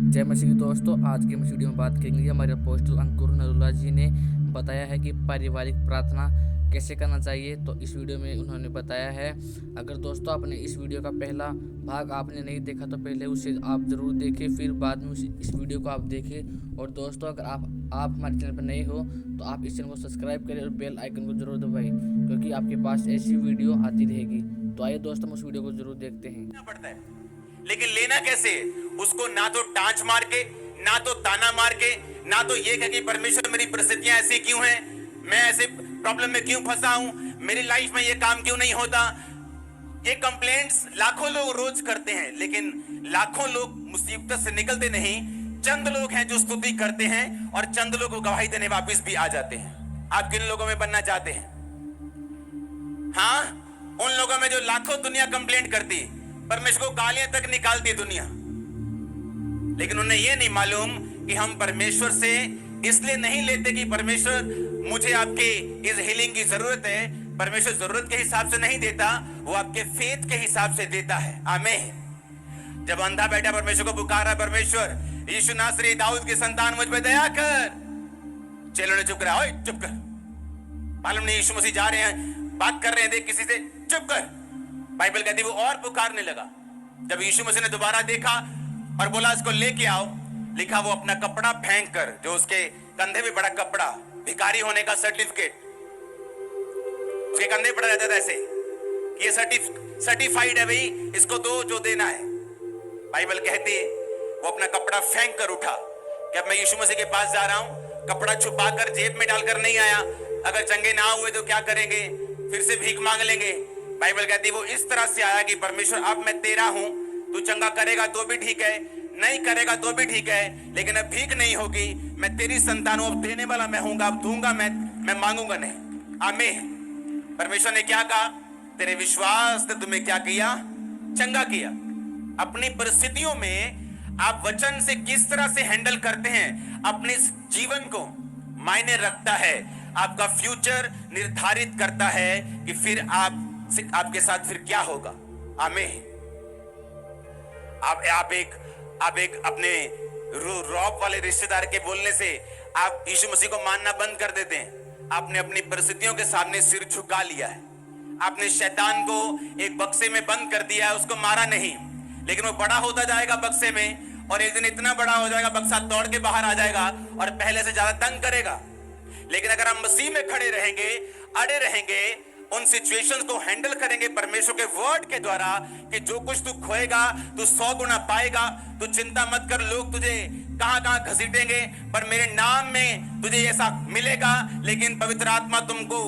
जय मसीह दोस्तों, आज के इस वीडियो में बात करेंगे। हमारे अपोस्टल अंकुर नरूला जी ने बताया है कि पारिवारिक प्रार्थना कैसे करना चाहिए। तो इस वीडियो में उन्होंने बताया है। अगर दोस्तों आपने इस वीडियो का पहला भाग आपने नहीं देखा तो पहले उसे आप ज़रूर देखें, फिर बाद में इस वीडियो को आप देखें। और दोस्तों अगर आप हमारे चैनल पर नए हो तो आप इस चैनल को सब्सक्राइब करें और बेल आइकन को जरूर दबाएं, क्योंकि आपके पास ऐसी वीडियो आती रहेगी। तो आइए दोस्तों, हम उस वीडियो को जरूर देखते हैं। पड़ता है, लेकिन लेना कैसे? उसको ना तो टांच मार के, ना तो ताना मार के, ना तो ये कह कि परमेश्वर मेरी परिस्थितियां ऐसी क्यों हैं, मैं ऐसे प्रॉब्लम में क्यों फंसा हूं, मेरी लाइफ में ये काम क्यों नहीं होता। ये कंप्लेंट्स लाखों लोग रोज करते हैं, लेकिन लाखों लोग मुसीबत से निकलते नहीं। चंद लोग हैं जो स्तुति करते हैं और चंद लोग को गवाही देने वापस भी आ जाते हैं। आप किन लोगों में बनना चाहते हैं? हाँ, उन लोगों में जो लाखों दुनिया कंप्लेंट करती, परमेश्वर को गालियां तक निकालती दुनिया, लेकिन उन्हें यह नहीं मालूम कि हम परमेश्वर से इसलिए नहीं लेते कि परमेश्वर मुझे आपके इस हीलिंग की जरूरत है। परमेश्वर जरूरत के हिसाब से नहीं देता, वो आपके फेथ के हिसाब से देता है। आमीन। जब अंधा बैठा परमेश्वर को पुकारा, परमेश्वर यीशु नासरी दाऊद की संतान मुझ पे दया कर, चेलों ने चुप करा। ओए चुप कर, मालूम नहीं यीशु मसीह जा रहे हैं, बात कर रहे हैं, देख किसी से, चुप कर। बाइबल कहती वो और पुकारने लगा। जब यीशु मसीह ने दोबारा देखा और बोला इसको लेके आओ, लिखा वो अपना कपड़ा फेंक कर, जो उसके कंधे में बड़ा कपड़ा, भिखारी होने का सर्टिफिकेट उसके कंधे पड़ा रहता था, ऐसे ये सर्टिफाइड है भाई, इसको दो जो देना है। बाइबल कहती है वो अपना कपड़ा फेंक कर उठा कि अब मैं यीशु मसीह के पास जा रहा हूं। कपड़ा छुपा कर जेब में डालकर नहीं आया, अगर चंगे ना हुए तो क्या करेंगे, फिर से भीख मांग लेंगे। बाइबल कहती है वो इस तरह से आया कि परमेश्वर अब मैं तेरा हूं, तू चंगा करेगा तो भी ठीक है, नहीं करेगा तो भी ठीक है, लेकिन अब भीख नहीं होगी, मैं तेरी संतान हूं, अब देने वाला मैं हूंगा, अब दूंगा मैं मांगूंगा नहीं। आमीन। परमेश्वर ने क्या कहा? तेरे विश्वास ने तुम्हें क्या किया? चंगा किया। अपनी परिस्थितियों में आप वचन से किस तरह से हैंडल करते हैं अपने जीवन को मायने रखता है। आपका फ्यूचर निर्धारित करता है कि फिर आपके साथ फिर क्या होगा। आमीन। आप एक अपने रॉब वाले रिश्तेदार के बोलने से आप यीशु मसीह को मानना बंद कर देते हैं। आपने अपनी परिस्थितियों के सामने सिर झुका लिया है। आपने शैतान को एक बक्से में बंद कर दिया है, उसको मारा नहीं, लेकिन वो बड़ा होता जाएगा बक्से में, और एक दिन इतना बड़ा हो जाएगा बक्सा तोड़ के बाहर आ जाएगा और पहले से ज्यादा तंग करेगा। लेकिन अगर हम मसीह में खड़े रहेंगे, अड़े रहेंगे, उन सिचुएशंस को हैंडल करेंगे परमेश्वर के वर्ड के द्वारा कि जो कुछ तू खोएगा तू 100 गुना पाएगा, तू चिंता मत कर, लोग तुझे कहां कहां घसीटेंगे पर मेरे नाम में तुझे ऐसा मिलेगा। लेकिन पवित्र आत्मा तुमको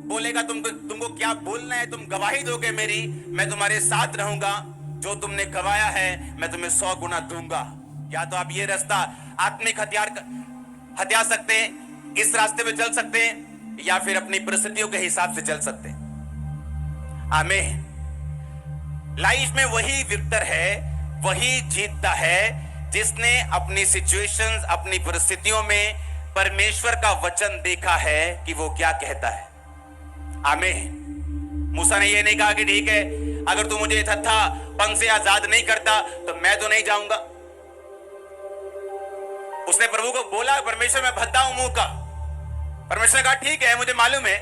बोलेगा तुमको क्या बोलना है, तुम गवाही दोगे मेरी, मैं तुम्हारे साथ रहूंगा, जो तुमने गवाया है मैं तुम्हें 100 गुना दूंगा। या तो आप ये रास्ता आत्मिक हथियार सकते हैं, इस रास्ते पे चल सकते हैं, या फिर अपनी परिस्थितियों के हिसाब से चल सकते हैं। आमीन। लाइफ में वही विक्टर है, वही जीतता है जिसने अपनी सिचुएशंस, अपनी परिस्थितियों में परमेश्वर का वचन देखा है कि वो क्या कहता है। आमीन। मूसा ने ये नहीं कहा कि ठीक है, अगर तू मुझे थत्थापन से आजाद नहीं करता तो मैं तो नहीं जाऊंगा। उसने प्रभु को बोला, परमेश्वर मैं भद्दा हूं मुंह का। परमेश्वर ने कहा ठीक है, मुझे मालूम है,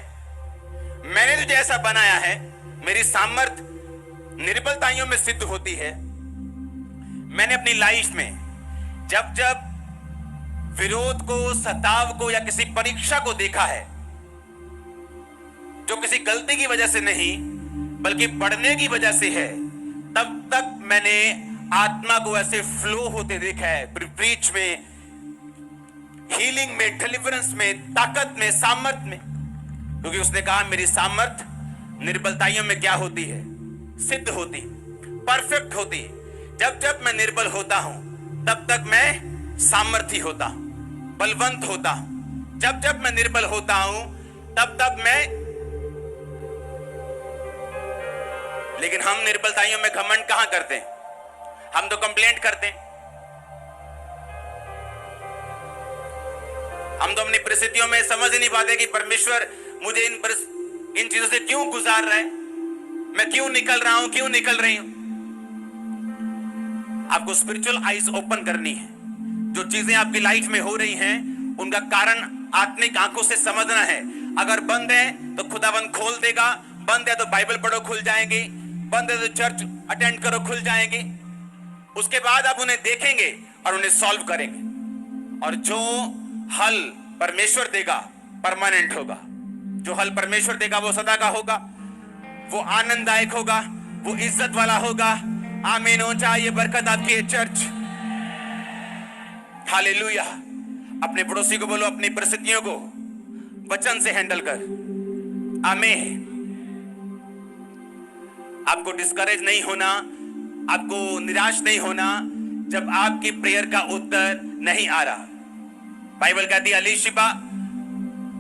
मैंने तुझे ऐसा बनाया है, मेरी सामर्थ निर्बलताइयों में सिद्ध होती है। मैंने अपनी लाइफ में जब जब विरोध को, सताव को या किसी परीक्षा को देखा है, जो किसी गलती की वजह से नहीं बल्कि पढ़ने की वजह से है, तब तक मैंने आत्मा को ऐसे फ्लो होते देखा है, प्रीच में, हीलिंग में, डिलीवरेंस में, ताकत में, सामर्थ में। क्योंकि उसने कहा मेरी सामर्थ निर्बलताइयों में क्या होती है? सिद्ध होती, परफेक्ट होती। जब जब मैं निर्बल होता हूं तब तक मैं सामर्थी होता, बलवंत होता। जब जब मैं निर्बल होता हूं तब तक मैं, लेकिन हम निर्बलताइयों में घमंड कहां करते हैं? हम तो कंप्लेंट करते हैं। हम तो अपनी परिस्थितियों में समझ ही नहीं पाते कि परमेश्वर मुझे इन चीजों से क्यों गुजार रहा है, मैं क्यों निकल रहा हूं, क्यों निकल रही हूं। आपको स्पिरिचुअल आईज ओपन करनी है। जो चीजें आपकी लाइफ में हो रही हैं उनका कारण आत्मिक आंखों से समझना है। अगर बंद है तो खुदाबंद खोल देगा, बंद है तो बाइबल पढ़ो खुल जाएंगी, बंद है तो चर्च अटेंड करो खुल जाएंगी। उसके बाद आप उन्हें देखेंगे और उन्हें सॉल्व करेंगे। और जो हल परमेश्वर देगा परमानेंट होगा, जो हल परमेश्वर देगा वो सदा का होगा, वो आनंददायक होगा, वो इज्जत वाला होगा। आमीन हो जाए ये बरकत आपकी है चर्च। हालेलुया। अपने पड़ोसी को बोलो अपनी परिस्थितियों को वचन से हैंडल कर। आमीन। आपको डिस्करेज नहीं होना, आपको निराश नहीं होना जब आपकी प्रेयर का उत्तर नहीं आ रहा। बाइबल कहती है एलीशिबा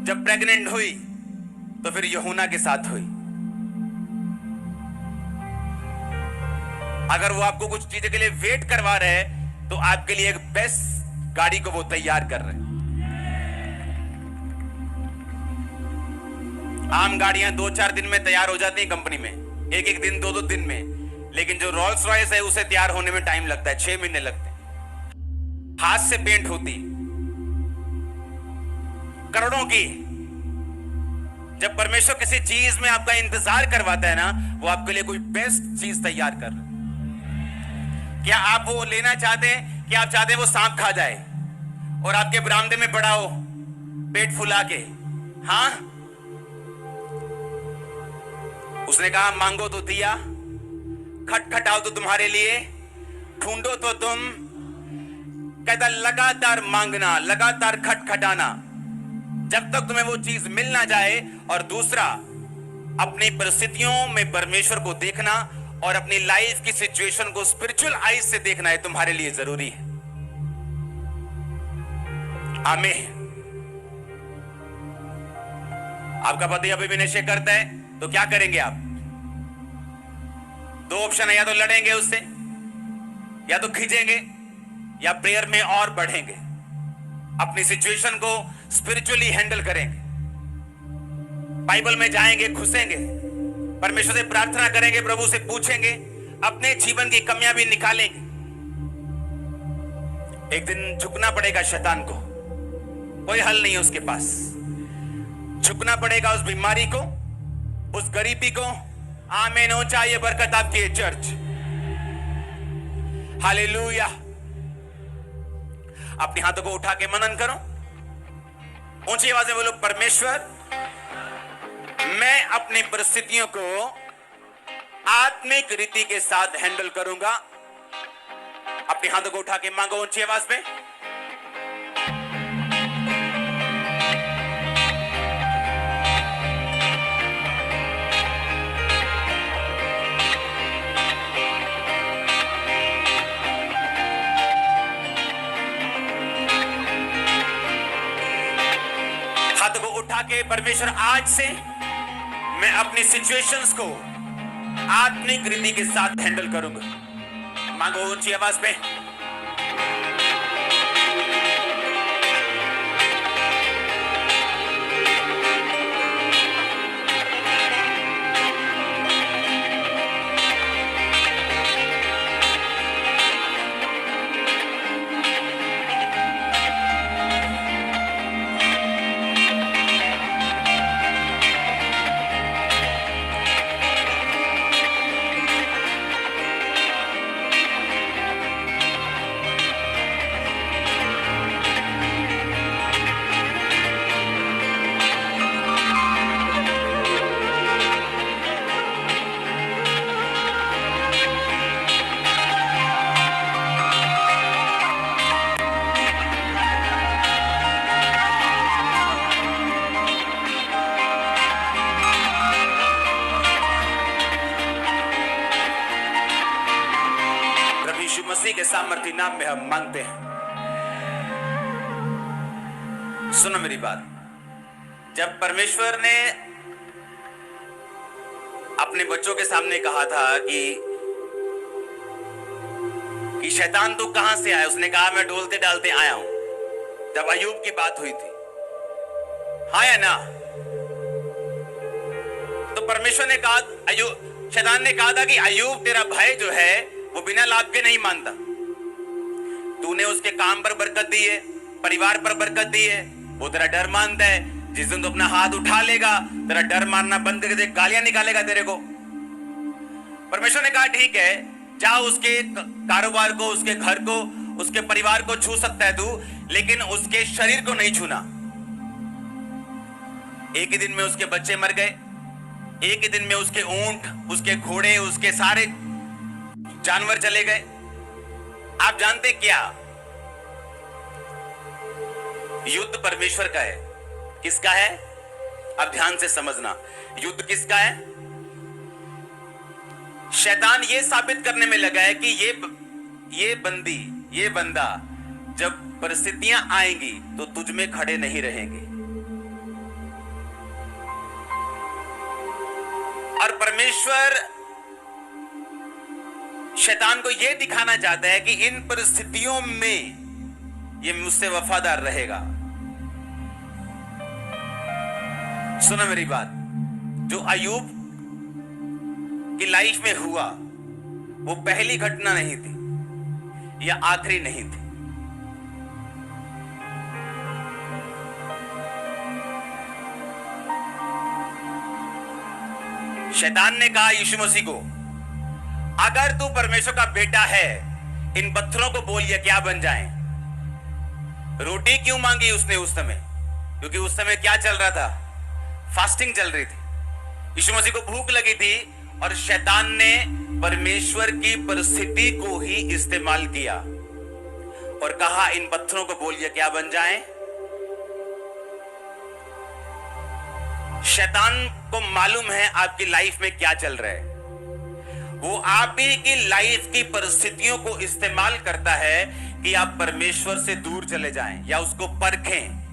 जब प्रेग्नेंट हुई तो फिर यूहन्ना के साथ हुई। अगर वो आपको कुछ चीजों के लिए वेट करवा रहे हैं तो आपके लिए एक बेस्ट गाड़ी को वो तैयार कर रहे हैं। आम गाड़ियां 2-4 दिन में तैयार हो जाती हैं कंपनी में, एक दिन 2-2 दिन में। लेकिन जो रोल्स रॉयस है उसे तैयार होने में टाइम लगता है, 6 महीने लगते हैं। हाथ से पेंट होती करोड़ों की। जब परमेश्वर किसी चीज में आपका इंतजार करवाता है ना, वो आपके लिए कोई बेस्ट चीज तैयार कर रहा है। क्या आप वो लेना चाहते हैं कि आप चाहते हैं वो सांप खा जाए और आपके बरामदे में पड़ा हो पेट फुला के? हाँ, उसने कहा मांगो तो दिया, खटखटाओ तो तुम्हारे लिए, ढूंढो तो तुम। कहता लगातार मांगना, लगातार खटखटाना जब तक तुम्हें वो चीज मिल ना जाए। और दूसरा, अपनी परिस्थितियों में परमेश्वर को देखना और अपनी लाइफ की सिचुएशन को स्पिरिचुअल आईज से देखना है तुम्हारे लिए जरूरी है। आमीन। आपका पति अभी भी नशे करता है तो क्या करेंगे आप? 2 ऑप्शन है, या तो लड़ेंगे उससे, या तो खींचेंगे, या प्रेयर में और बढ़ेंगे, अपनी सिचुएशन को स्पिरिचुअली हैंडल करेंगे, बाइबल में जाएंगे, घुसेंगे, परमेश्वर से प्रार्थना करेंगे, प्रभु से पूछेंगे, अपने जीवन की कमियां भी निकालेंगे। एक दिन झुकना पड़ेगा शैतान को, कोई हल नहीं है उसके पास। झुकना पड़ेगा उस बीमारी को, उस गरीबी को। आमीन हो चाहिए बरकत आपकी है चर्च। हालेलुया। अपने हाथों को उठा के मनन करो, ऊंची आवाज में बोलो परमेश्वर मैं अपनी परिस्थितियों को आत्मिक रीति के साथ हैंडल करूंगा। अपने हाथों को उठा के मांगो ऊंची आवाज में। हाथों को उठा के परमेश्वर आज से मैं अपनी सिचुएशंस को आत्मिक रीति के साथ हैंडल करूंगा। मांगो ऊंची आवाज में। मसीह के सामर्थ्य नाम में हम मांगते हैं। सुनो मेरी बात, जब परमेश्वर ने अपने बच्चों के सामने कहा था कि शैतान तू कहां से आया, उसने कहा मैं डोलते डालते आया हूं। जब अय्यूब की बात हुई थी, हाँ या ना? तो परमेश्वर ने कहा, शैतान ने कहा था कि अय्यूब तेरा भाई जो है वो बिना लाभ के नहीं मानता। तूने उसके काम पर बरकत दी है, परिवार पर बरकत दी है, वो तेरा डर मानता है। जिस दिन तू अपना हाथ उठा लेगा, तेरा डर मानना बंद करके गालियां निकालेगा तेरे को। परमेश्वर ने कहा ठीक है, जा उसके कारोबार को, उसके घर को, उसके परिवार को छू सकता है तू, लेकिन उसके शरीर को नहीं छूना। एक ही दिन में उसके बच्चे मर गए, एक ही दिन में उसके ऊंट, उसके घोड़े, उसके सारे जानवर चले गए। आप जानते क्या? युद्ध परमेश्वर का है। किसका है? अब ध्यान से समझना, युद्ध किसका है? शैतान ये साबित करने में लगा है कि ये बंदा जब परिस्थितियां आएंगी तो तुझ में खड़े नहीं रहेंगे। और परमेश्वर शैतान को यह दिखाना चाहता है कि इन परिस्थितियों में ये मुझसे वफादार रहेगा। सुनो मेरी बात, जो अय्यूब की लाइफ में हुआ वो पहली घटना नहीं थी या आखिरी नहीं थी। शैतान ने कहा यीशु मसीह को, अगर तू परमेश्वर का बेटा है, इन पत्थरों को बोल, ये क्या बन जाएं? रोटी क्यों मांगी उसने उस समय? क्योंकि उस समय क्या चल रहा था? फास्टिंग चल रही थी। यीशु मसीह को भूख लगी थी और शैतान ने परमेश्वर की परिस्थिति को ही इस्तेमाल किया और कहा इन पत्थरों को बोल, ये क्या बन जाएं? शैतान को मालूम है आपकी लाइफ में क्या चल रहा है। वो आप ही की लाइफ की परिस्थितियों को इस्तेमाल करता है कि आप परमेश्वर से दूर चले जाएं या उसको परखें।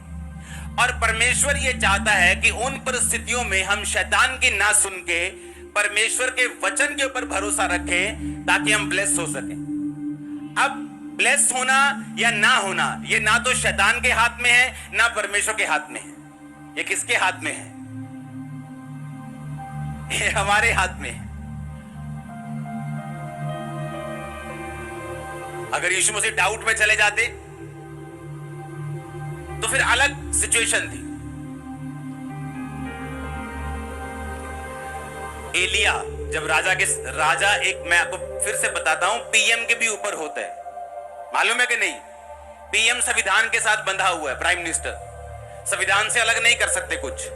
और परमेश्वर ये चाहता है कि उन परिस्थितियों में हम शैतान की ना सुन के परमेश्वर के वचन के ऊपर भरोसा रखें ताकि हम ब्लेस हो सकें। अब ब्लेस होना या ना होना, ये ना तो शैतान के हाथ में है ना परमेश्वर के हाथ में है। ये किसके हाथ में है? ये हमारे हाथ में है। अगर यीशु मसीह डाउट में चले जाते तो फिर अलग सिचुएशन थी। एलिया जब राजा एक, मैं आपको फिर से बताता हूं, पीएम के भी ऊपर होता है, मालूम है कि नहीं? पीएम संविधान के साथ बंधा हुआ है, प्राइम मिनिस्टर संविधान से अलग नहीं कर सकते कुछ।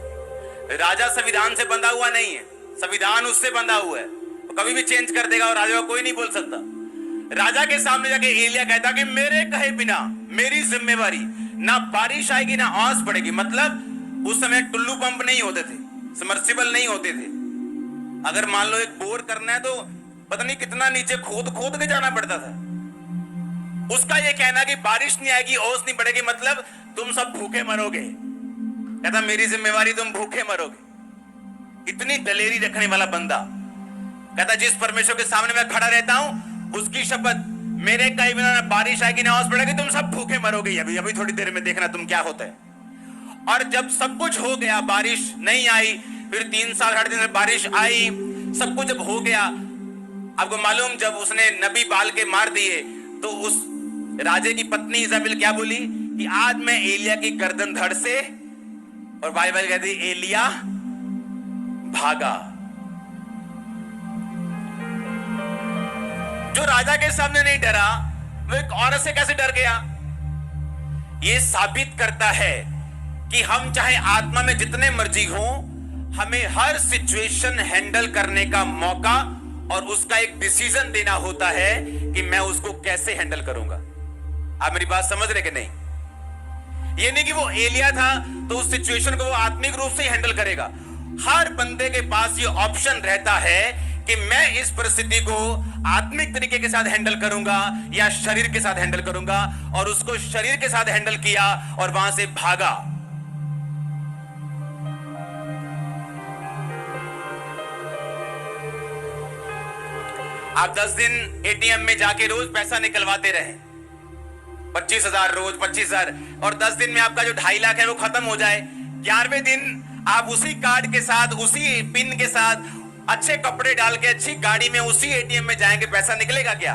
राजा संविधान से बंधा हुआ नहीं है, संविधान उससे बंधा हुआ है, तो कभी भी चेंज कर देगा और राजा को कोई नहीं बोल सकता। राजा के सामने जाके एलिया कहता कि मेरे कहे बिना, मेरी जिम्मेवारी, ना बारिश आएगी ना आंच पड़ेगी। मतलब उस समय टुल्लू पंप नहीं होते थे, सबमर्सिबल नहीं होते थे। अगर मान लो एक बोर करना है तो पता नहीं कितना नीचे खोद खोद के जाना पड़ता था। उसका ये कहना कि बारिश नहीं आएगी, ओस नहीं पड़ेगी, मतलब तुम सब भूखे मरोगे। कहता मेरी जिम्मेवारी, तुम भूखे मरोगे। इतनी दलेरी रखने वाला बंदा कहता जिस परमेश्वर के सामने मैं खड़ा रहता हूं उसकी शपथ, मेरे कहीं बिना ना बारिश आएगी ना ओस पड़ेगी, तुम सब भूखे मरोगे। अभी अभी थोड़ी देर में देखना तुम क्या होता है। और जब सब कुछ हो गया, बारिश नहीं आई, फिर 3 साल 8 दिन में बारिश आई, सब कुछ जब हो गया, आपको मालूम जब उसने नबी बाल के मार दिए तो उस राजे की पत्नी इजाबेल क्या बोली कि आज मैं एलिया की गर्दन धड़ से, और बाइबल कहती एलिया भागा। जो राजा के सामने नहीं डरा वो एक औरत से कैसे डर गया? यह साबित करता है कि हम चाहे आत्मा में जितने मर्जी हो, हमें हर सिचुएशन हैंडल करने का मौका और उसका एक डिसीजन देना होता है कि मैं उसको कैसे हैंडल करूंगा। आप मेरी बात समझ रहे कि नहीं? ये नहीं कि वो एलिया था तो उस सिचुएशन को वो आत्मिक रूप से हैंडल करेगा। हर बंदे के पास ये ऑप्शन रहता है कि मैं इस परिस्थिति को आत्मिक तरीके के साथ हैंडल करूंगा या शरीर के साथ हैंडल करूंगा, और उसको शरीर के साथ हैंडल किया और वहां से भागा। आप 10 दिन एटीएम में जाके रोज पैसा निकलवाते रहे, 25,000 रोज 25,000, और 10 दिन में आपका जो 2.5 लाख है वो खत्म हो जाए। 11वें दिन आप उसी कार्ड के साथ, उसी पिन के साथ, अच्छे कपड़े डाल के अच्छी गाड़ी में उसी एटीएम में जाएंगे, पैसा निकलेगा क्या?